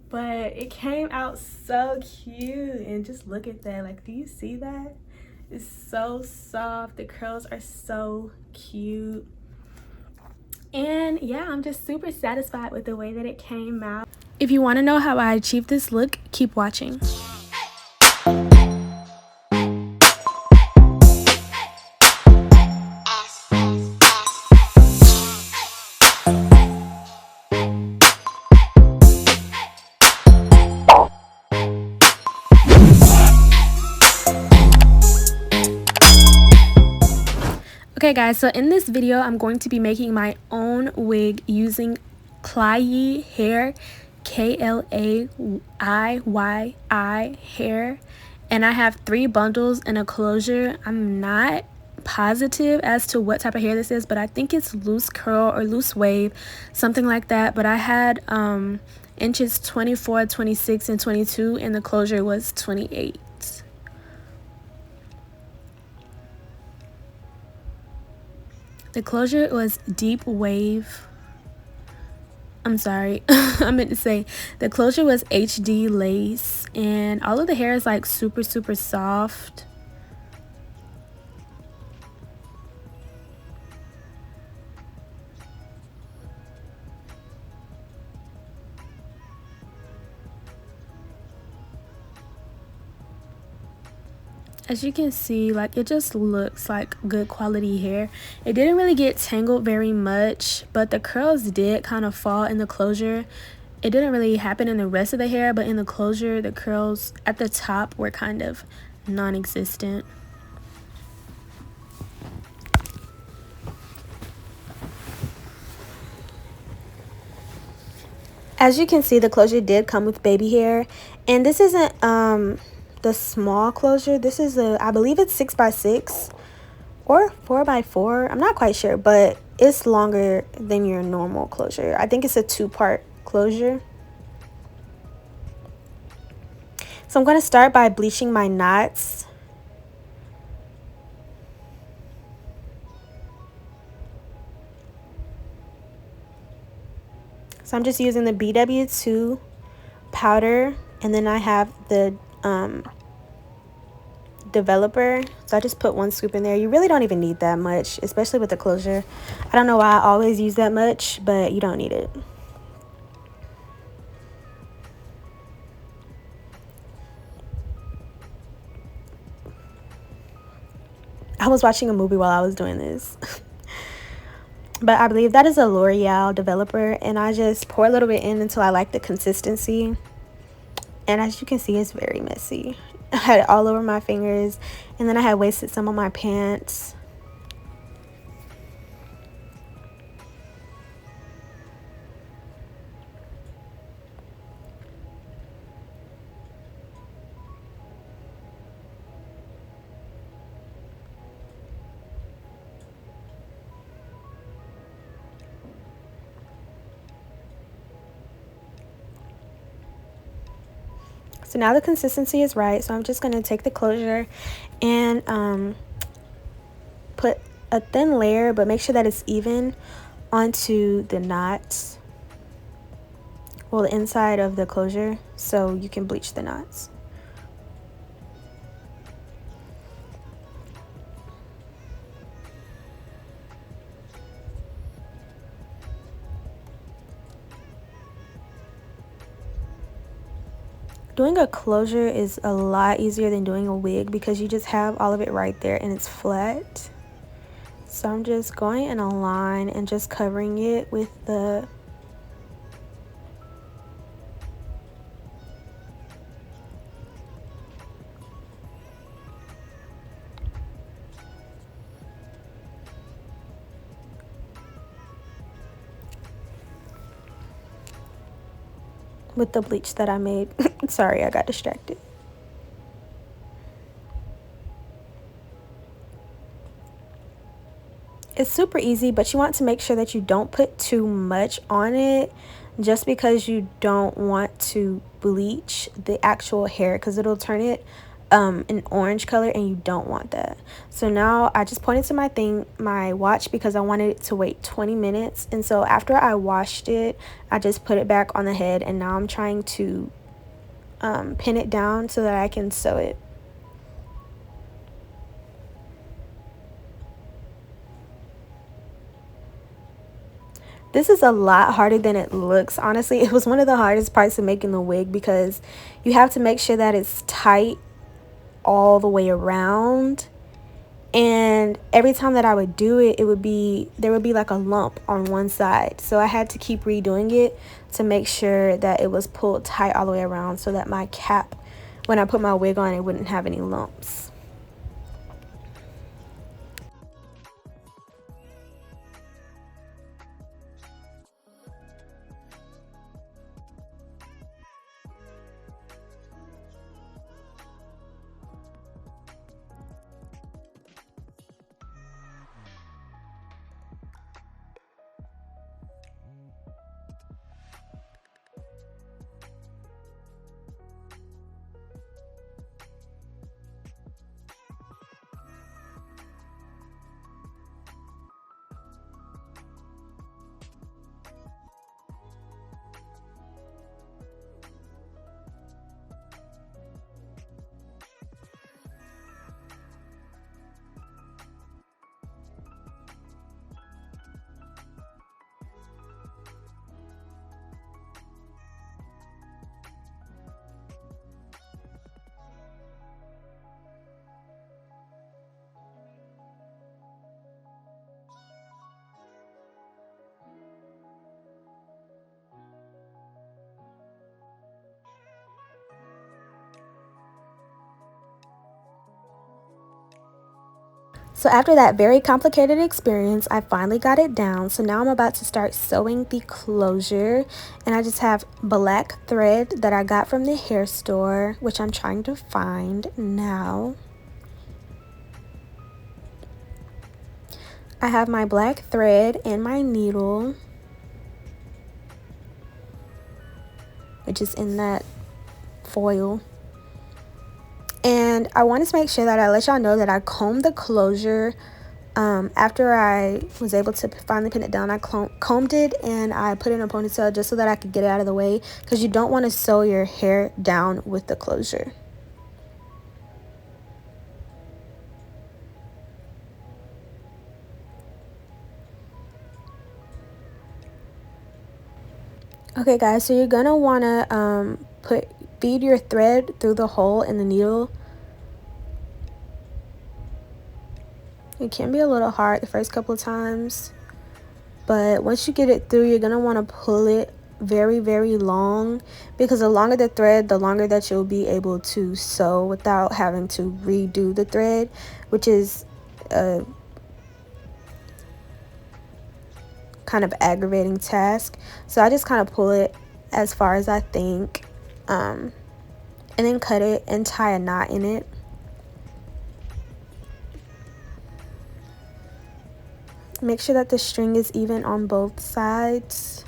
but it came out so cute. And just look at that, like, do you see that? It's so soft. The curls are so cute. And yeah, I'm just super satisfied with the way that it came out. If you want to know how I achieved this look, keep watching. Okay guys, so in this video I'm going to be making my own wig using Klaiyi hair, Klaiyi hair, and I have 3 bundles and a closure. I'm not positive as to what type of hair this is, but I think it's loose curl or loose wave, something like that. But I had inches 24, 26, and 22, and the closure was 28. The closure was deep wave. I'm sorry, I meant to say the closure was HD lace, and all of the hair is like super soft. As you can see, like, it just looks like good quality hair. It didn't really get tangled very much, but the curls did kind of fall in the closure. It didn't really happen in the rest of the hair, but in the closure, the curls at the top were kind of non-existent. As you can see, the closure did come with baby hair, and this isn't the small closure. This is I believe it's 6x6 or 4x4. I'm not quite sure, but it's longer than your normal closure. I think it's a 2-part closure. So I'm going to start by bleaching my knots. So I'm just using the BW2 powder, and then I have the developer. So I just put 1 scoop in there. You really don't even need that much, especially with the closure. I don't know why I always use that much, but you don't need it. I was watching a movie while I was doing this. But I believe that is a L'Oreal developer, and I just pour a little bit in until I like the consistency. And as you can see, it's very messy. I had it all over my fingers, and then I had wasted some on my pants. So now the consistency is right, so I'm just going to take the closure and put a thin layer, but make sure that it's even onto the knots, well, the inside of the closure, so you can bleach the knots. Doing a closure is a lot easier than doing a wig because you just have all of it right there and it's flat. So I'm just going in a line and just covering it with the bleach that I made. Sorry, I got distracted. It's super easy, but you want to make sure that you don't put too much on it, just because you don't want to bleach the actual hair, because it'll turn it an orange color, and you don't want that. So now I just pointed to my watch, because I wanted it to wait 20 minutes. And so after I washed it, I just put it back on the head, and now I'm trying to pin it down so that I can sew it. This is a lot harder than it looks. Honestly, it was one of the hardest parts of making the wig, because you have to make sure that it's tight all the way around, and every time that I would do it, there would be like a lump on one side, so I had to keep redoing it to make sure that it was pulled tight all the way around, so that my cap, when I put my wig on, it wouldn't have any lumps. So after that very complicated experience, I finally got it down. So now I'm about to start sewing the closure, and I just have black thread that I got from the hair store, which I'm trying to find now. I have my black thread and my needle, which is in that foil. And I wanted to make sure that I let y'all know that I combed the closure. After I was able to finally pin it down, I combed it and I put it in a ponytail just so that I could get it out of the way, because you don't want to sew your hair down with the closure. Okay guys, so you're gonna want to feed your thread through the hole in the needle. It can be a little hard the first couple of times, but once you get it through, you're gonna want to pull it very, very long, because the longer the thread, the longer that you'll be able to sew without having to redo the thread, which is a kind of aggravating task. So I just kind of pull it as far as I think, and then cut it and tie a knot in it. Make sure that the string is even on both sides.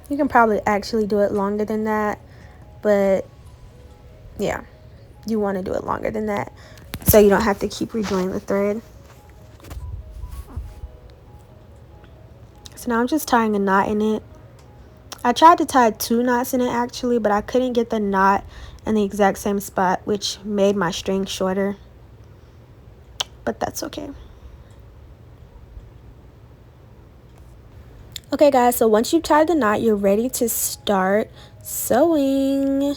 You can probably actually do it longer than that, but yeah, you want to do it longer than that so you don't have to keep redoing the thread. So now I'm just tying a knot in it. I tried to tie 2 knots in it actually, but I couldn't get the knot in the exact same spot, which made my string shorter, but that's okay. Okay guys, so once you've tied the knot, you're ready to start sewing.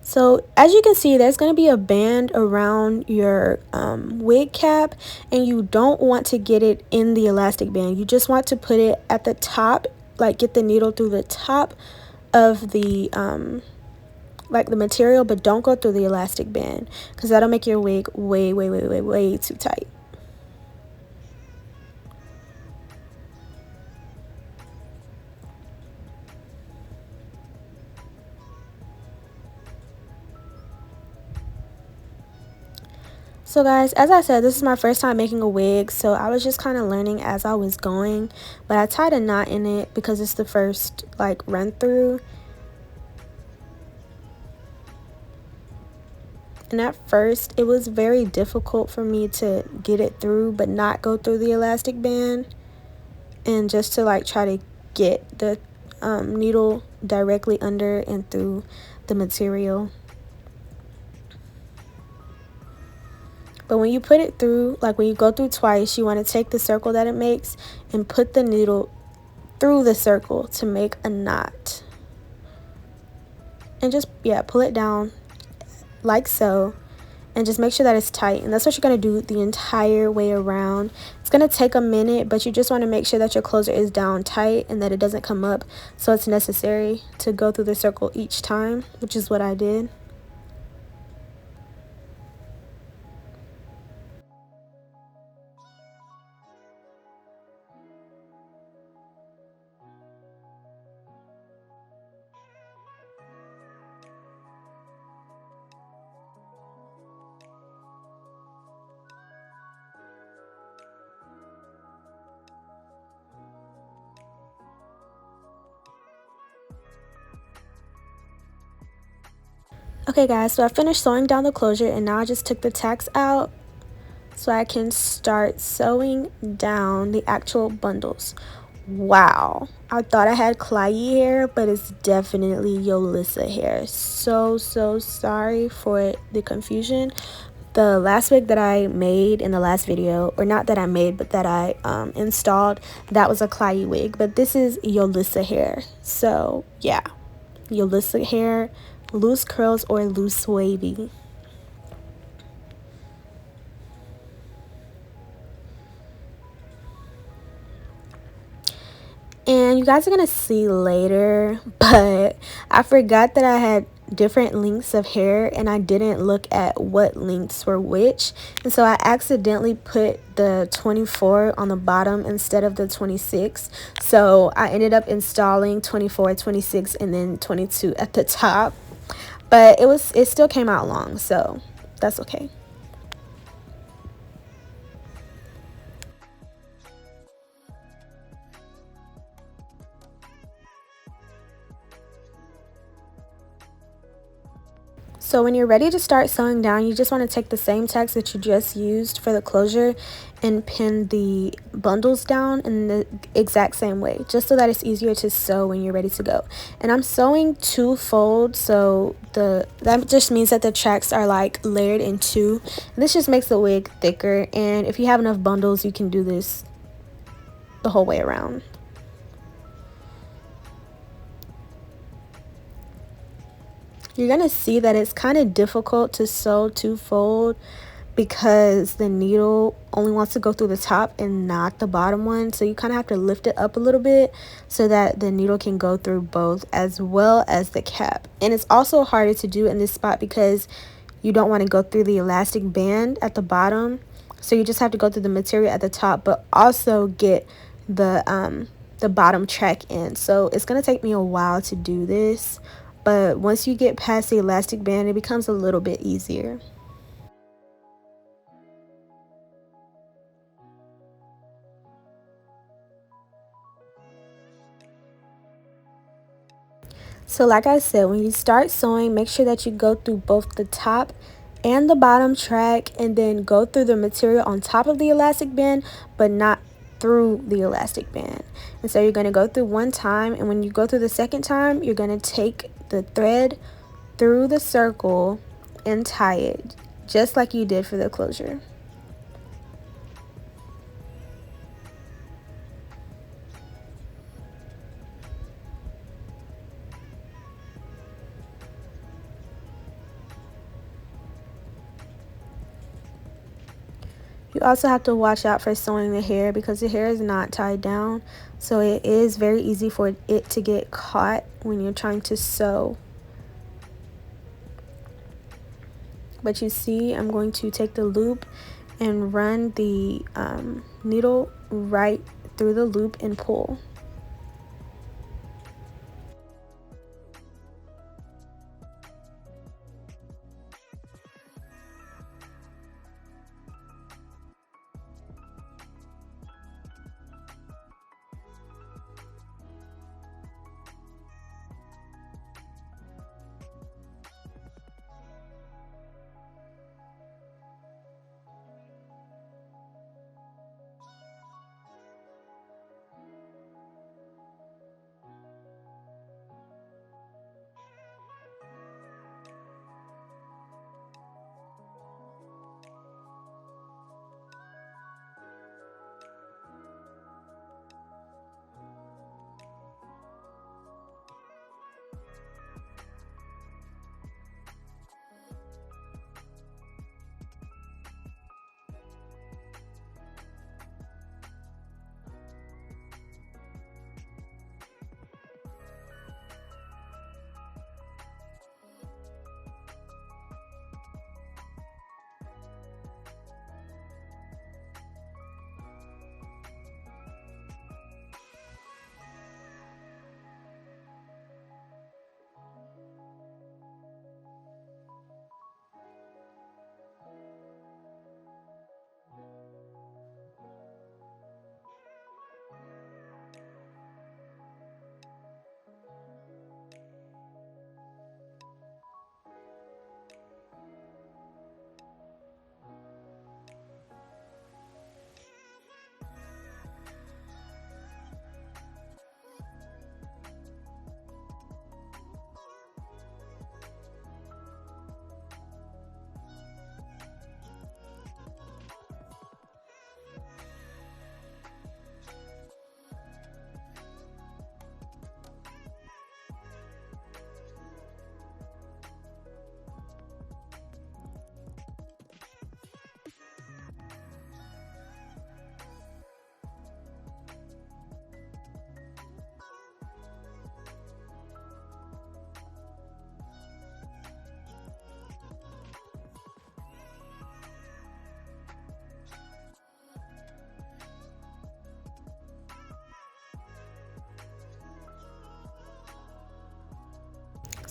So as you can see, there's going to be a band around your wig cap, and you don't want to get it in the elastic band. You just want to put it at the top, like get the needle through the top of the like the material, but don't go through the elastic band, because that'll make your wig way too tight. So guys, as I said, this is my first time making a wig, so I was just kind of learning as I was going, but I tied a knot in it because it's the first like run through. And at first it was very difficult for me to get it through but not go through the elastic band, and just to like try to get the needle directly under and through the material. But when you put it through, like when you go through twice, you want to take the circle that it makes and put the needle through the circle to make a knot. And just, yeah, pull it down like so. And just make sure that it's tight. And that's what you're going to do the entire way around. It's going to take a minute, but you just want to make sure that your closer is down tight and that it doesn't come up. So it's necessary to go through the circle each time, which is what I did. Okay guys, so I finished sewing down the closure, and now I just took the tacks out so I can start sewing down the actual bundles. Wow, I thought I had Clyde hair, but it's definitely Yolissa hair. So sorry for the confusion. The last wig that I made in the last video, or not that I made, but that I installed, that was a Clyde wig, but this is Yolissa hair. So yeah, Yolissa hair, loose curls or loose wavy. And you guys are gonna see later, but I forgot that I had different lengths of hair and I didn't look at what lengths were which, and so I accidentally put the 24 on the bottom instead of the 26, so I ended up installing 24, 26, and then 22 at the top, but it still came out long, so that's okay. So when you're ready to start sewing down, you just want to take the same tacks that you just used for the closure and pin the bundles down in the exact same way, just so that it's easier to sew when you're ready to go. And I'm sewing 2 folds, so that just means that the tracks are like layered in 2. And this just makes the wig thicker, and if you have enough bundles, you can do this the whole way around. You're gonna see that it's kind of difficult to sew 2-fold because the needle only wants to go through the top and not the bottom one, so you kind of have to lift it up a little bit so that the needle can go through both as well as the cap. And it's also harder to do in this spot because you don't want to go through the elastic band at the bottom, so you just have to go through the material at the top but also get the bottom track in. So it's gonna take me a while to do this, but once you get past the elastic band, it becomes a little bit easier. So like I said, when you start sewing, make sure that you go through both the top and the bottom track, and then go through the material on top of the elastic band but not through the elastic band. And so you're going to go through one time, and when you go through the second time, you're going to take the thread through the circle and tie it just like you did for the closure. You also have to watch out for sewing the hair because the hair is not tied down, so it is very easy for it to get caught when you're trying to sew. But you see, I'm going to take the loop and run the needle right through the loop and pull.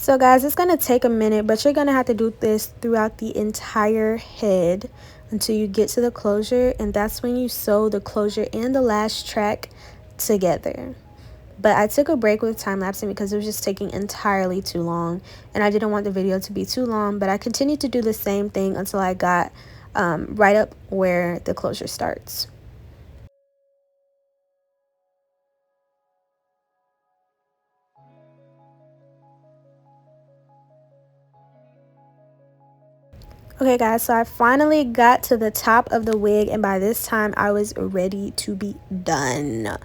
So guys, it's going to take a minute, but you're going to have to do this throughout the entire head until you get to the closure, and that's when you sew the closure and the last track together. But I took a break with time lapsing because it was just taking entirely too long, and I didn't want the video to be too long, but I continued to do the same thing until I got right up where the closure starts. Okay guys, so I finally got to the top of the wig, and by this time I was ready to be done.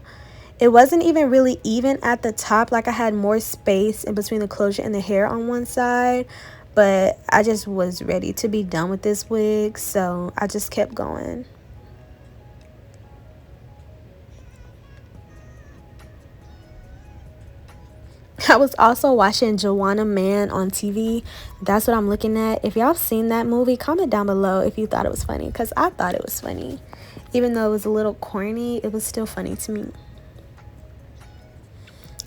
It wasn't even really even at the top, like I had more space in between the closure and the hair on one side, but I just was ready to be done with this wig, so I just kept going. I was also watching Joanna Man on TV. That's what I'm looking at. If y'all seen that movie, comment down below if you thought it was funny, because I thought it was funny. Even though it was a little corny, it was still funny to me.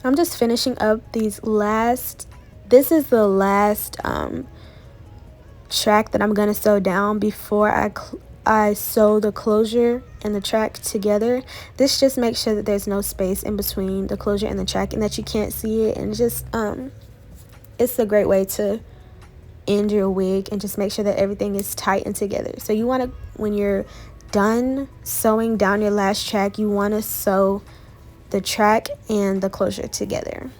I'm just finishing up these last, this is the last track that I'm going to sew down before I sew the closure and the track together. This just makes sure that there's no space in between the closure and the track and that you can't see it, and just it's a great way to end your wig and just make sure that everything is tight and together. So you want to, when you're done sewing down your last track, you want to sew the track and the closure together.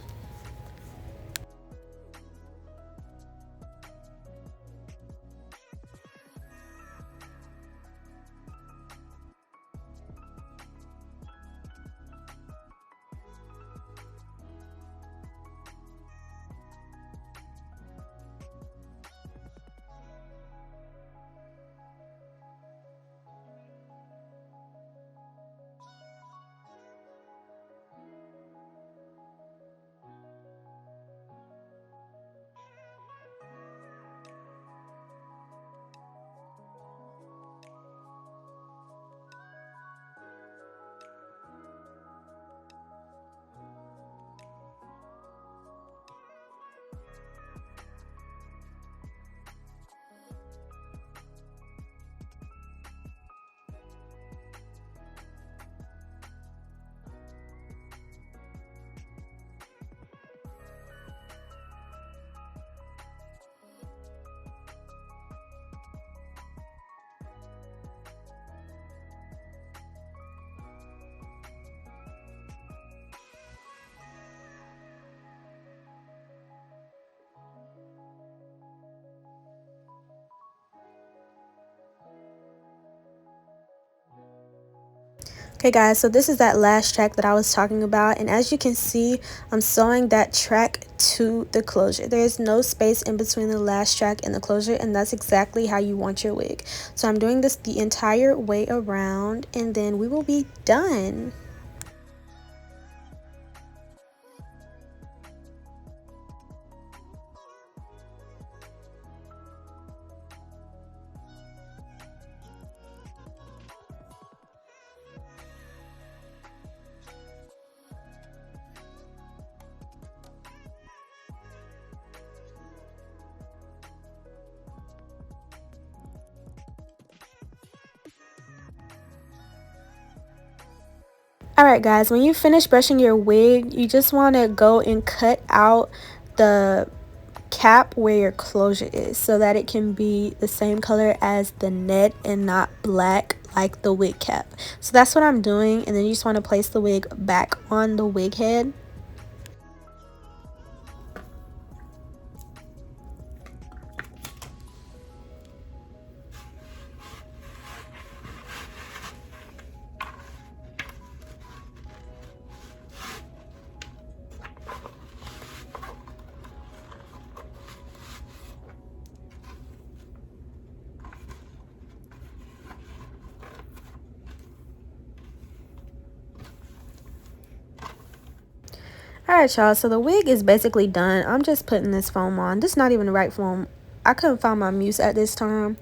Okay guys, so this is that last track that I was talking about, and as you can see, I'm sewing that track to the closure. There is no space in between the last track and the closure, and that's exactly how you want your wig. So I'm doing this the entire way around, and then we will be done. Alright guys, when you finish brushing your wig, you just want to go and cut out the cap where your closure is so that it can be the same color as the net and not black like the wig cap. So that's what I'm doing, and then you just want to place the wig back on the wig head. Alright y'all, so the wig is basically done. I'm just putting this foam on. This is not even the right foam. I couldn't find my mousse at this time,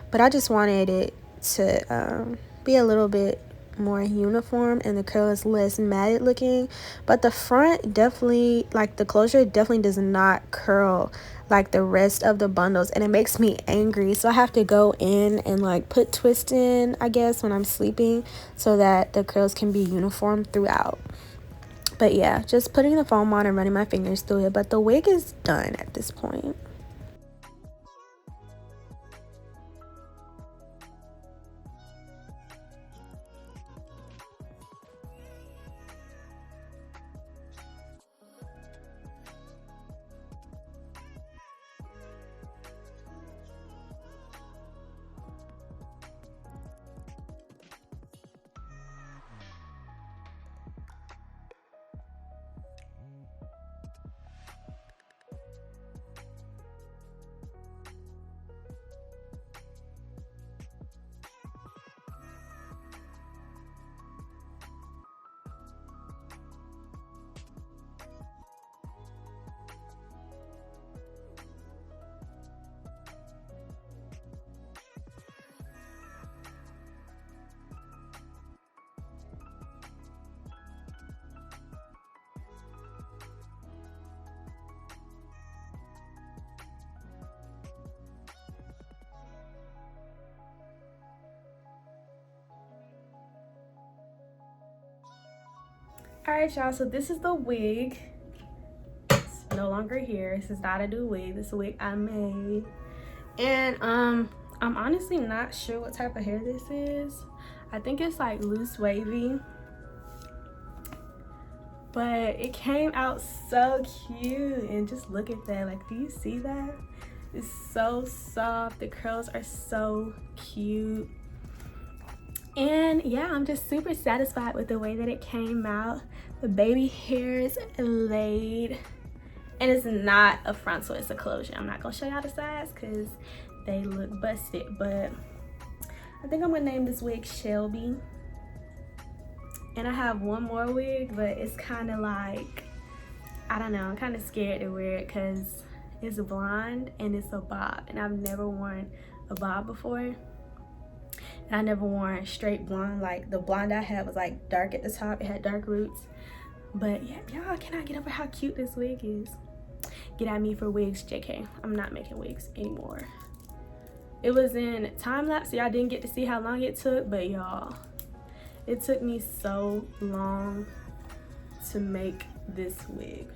but I just wanted it to be a little bit more uniform and the curl is less matted looking. But the front definitely, like the closure definitely does not curl like the rest of the bundles, and it makes me angry. So I have to go in and like put twists in, I guess, when I'm sleeping, so that the curls can be uniform throughout. But yeah, just putting the foam on and running my fingers through it. But the wig is done at this point. Alright y'all, so this is the wig. It's no longer here. This is not a new wig. This is a wig I made. And I'm honestly not sure what type of hair this is. I think it's like loose wavy. But it came out so cute, and just look at that. Like, do you see that? It's so soft. The curls are so cute. And yeah, I'm just super satisfied with the way that it came out. The baby hairs laid, and it's not a frontal, it's a closure. I'm not gonna show y'all the sides because they look busted, but I think I'm gonna name this wig Shelby. And I have one more wig, but it's kind of like, I don't know, I'm kind of scared to wear it because it's blonde and it's a bob, and I've never worn a bob before. And I never worn straight blonde. Like the blonde I had was like dark at the top, it had dark roots. But yeah, y'all cannot get over how cute this wig is. Get at me for wigs, JK. I'm not making wigs anymore. It was in time lapse, so y'all didn't get to see how long it took, but y'all, it took me so long to make this wig.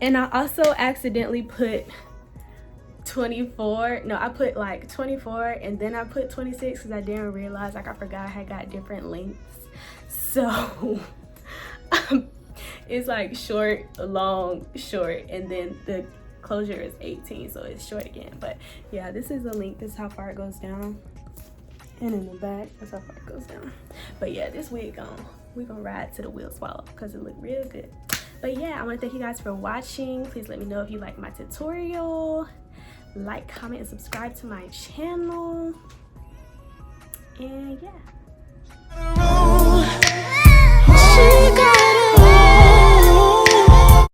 And I also accidentally put 24, no, I put like 24 and then I put 26 because I didn't realize, like I forgot I had got different lengths. So it's like short, long, short, and then the closure is 18, so it's short again. But yeah, this is the length. This is how far it goes down, and in the back that's how far it goes down. But yeah, this wig we gonna ride to the wheels fall because it looked real good. But yeah, I want to thank you guys for watching. Please let me know if you like my tutorial. Like, comment, and subscribe to my channel. And yeah.